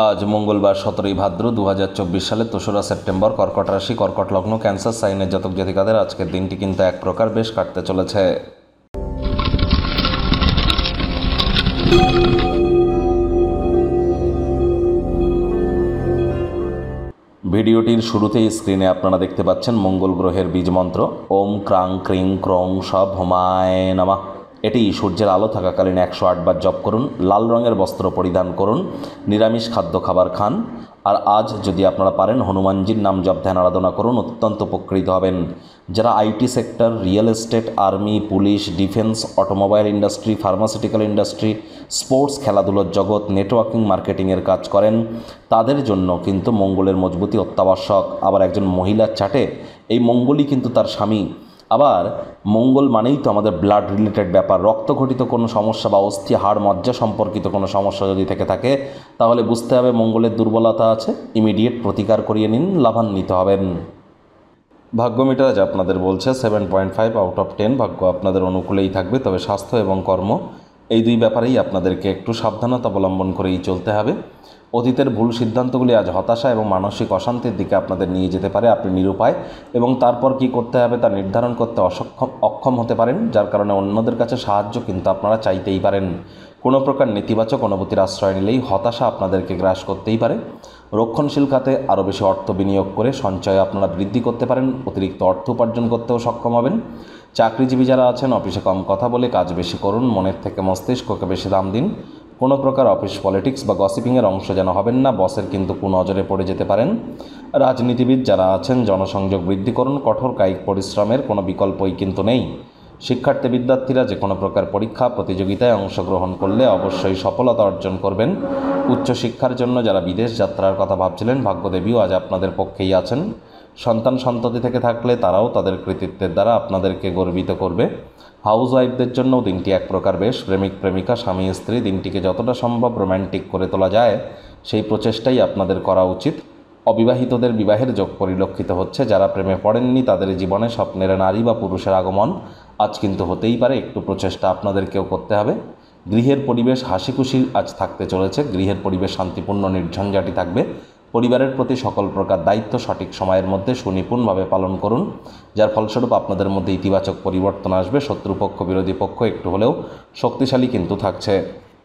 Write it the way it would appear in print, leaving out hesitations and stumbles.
আজ মঙ্গলবার 17ই ভাদ্র 2024 সালের 2রা সেপ্টেম্বর। কর্কট রাশি, কর্কট লগ্ন, ক্যান্সার সাইনের জাতক জাতিকাদের আজকের দিনটি কিন্তু এক প্রকার বেশ কাটতে চলেছে। ভিডিওটির শুরুতেই স্ক্রিনে আপনারা দেখতে পাচ্ছেন মঙ্গল গ্রহের বীজ মন্ত্র ওম ক্রাং ক্রিং ক্রং সব হোমায় নমঃ। এটি সূর্যের আলো থাকাকালীন 108 বার জপ করুন। লাল রঙের বস্ত্র পরিধান করুন। নিরামিষ খাদ্য খাবার খান। আর আজ যদি আপনারা পারেন হনুমানজির নাম জপ ধ্যান আরাধনা করুন, অত্যন্ত উপকৃত হবেন। যারা IT sector, real estate, army, police, defence, automobile industry, pharmaceutical industry, sports, খেলাধুলোর জগৎ, নেটওয়ার্কিং মার্কেটিংয়ের কাজ করেন, তাদের জন্য কিন্তু মঙ্গলের মজবুতি অত্যাবশ্যক। আবার একজন মহিলার চার্টে এই মঙ্গলই কিন্তু তার স্বামী। আবার মঙ্গল মানেই তো আমাদের ব্লাড রিলেটেড ব্যাপার। রক্তঘটিত কোনো সমস্যা বা অস্থি হাড় মজ্জা সম্পর্কিত কোনো সমস্যা যদি থেকে থাকে, তাহলে বুঝতে হবে মঙ্গলের দুর্বলতা আছে। ইমিডিয়েট প্রতিকার করিয়ে নিন, লাভান্বিত হবেন। ভাগ্য মিটার আজ আপনাদের বলছে 7.5 আউট অফ 10। ভাগ্য আপনাদের অনুকূলেই থাকবে, তবে স্বাস্থ্য এবং কর্ম এই দুই ব্যাপারেই আপনাদেরকে একটু সাবধানতা অবলম্বন করেই চলতে হবে। অতীতের ভুল সিদ্ধান্তগুলি আজ হতাশা এবং মানসিক অশান্তির দিকে আপনাদের নিয়ে যেতে পারে। আপনি নিরুপায় এবং তারপর কি করতে হবে তা নির্ধারণ করতে অক্ষম হতে পারেন, যার কারণে অন্যদের কাছে সাহায্য কিন্তু আপনারা চাইতেই পারেন। কোনো প্রকার নেতিবাচক অনুভূতির আশ্রয় নিলেই হতাশা আপনাদেরকে গ্রাস করতেই পারে। রক্ষণশীল খাতে আরও বেশি অর্থ বিনিয়োগ করে সঞ্চয় আপনারা বৃদ্ধি করতে পারেন। অতিরিক্ত অর্থ উপার্জন করতেও সক্ষম হবেন। চাকরিজীবী যারা আছেন, অফিসে কম কথা বলে কাজ বেশি করুন। মনের থেকে মস্তিষ্ককে বেশি দাম দিন। কোনো প্রকার অফিস পলিটিক্স বা গসিপিংয়ের অংশ যেন হবেন না, বসের কিন্তু কুনজরে পড়ে যেতে পারেন। রাজনীতিবিদ যারা আছেন, জনসংযোগ বৃদ্ধি করুন। কঠোর কায়িক পরিশ্রমের কোনো বিকল্পই কিন্তু নেই। শিক্ষার্থী বিদ্যার্থীরা যে কোনো প্রকার পরীক্ষা প্রতিযোগিতায় অংশগ্রহণ করলে অবশ্যই সফলতা অর্জন করবেন। উচ্চশিক্ষার জন্য যারা বিদেশ যাত্রার কথা ভাবছিলেন, ভাগ্যদেবীও আজ আপনাদের পক্ষেই আছেন। সন্তান সন্ততি থেকে থাকলে তারাও তাদের কৃতিত্বের দ্বারা আপনাদেরকে গর্বিত করবে। হাউস ওয়াইফদের জন্যও দিনটি এক প্রকার বেশ। প্রেমিক প্রেমিকা, স্বামী স্ত্রী দিনটিকে যতটা সম্ভব রোম্যান্টিক করে তোলা যায় সেই প্রচেষ্টাই আপনাদের করা উচিত। অবিবাহিতদের বিবাহের যোগ পরিলক্ষিত হচ্ছে। যারা প্রেমে পড়েননি তাদের জীবনে স্বপ্নের নারী বা পুরুষের আগমন আজ কিন্তু হতেই পারে। একটু প্রচেষ্টা আপনাদেরকেও করতে হবে। গৃহের পরিবেশ হাসি খুশি আজ থাকতে চলেছে। গৃহের পরিবেশ শান্তিপূর্ণ নির্ঝঞ্ঝাটি থাকবে। পরিবারের প্রতি সকল প্রকার দায়িত্ব সঠিক সময়ের মধ্যে সুনিপুণভাবে পালন করুন, যার ফলস্বরূপ আপনাদের মধ্যে ইতিবাচক পরিবর্তন আসবে। শত্রুপক্ষ বিরোধী পক্ষ একটু হলেও শক্তিশালী কিন্তু থাকছে।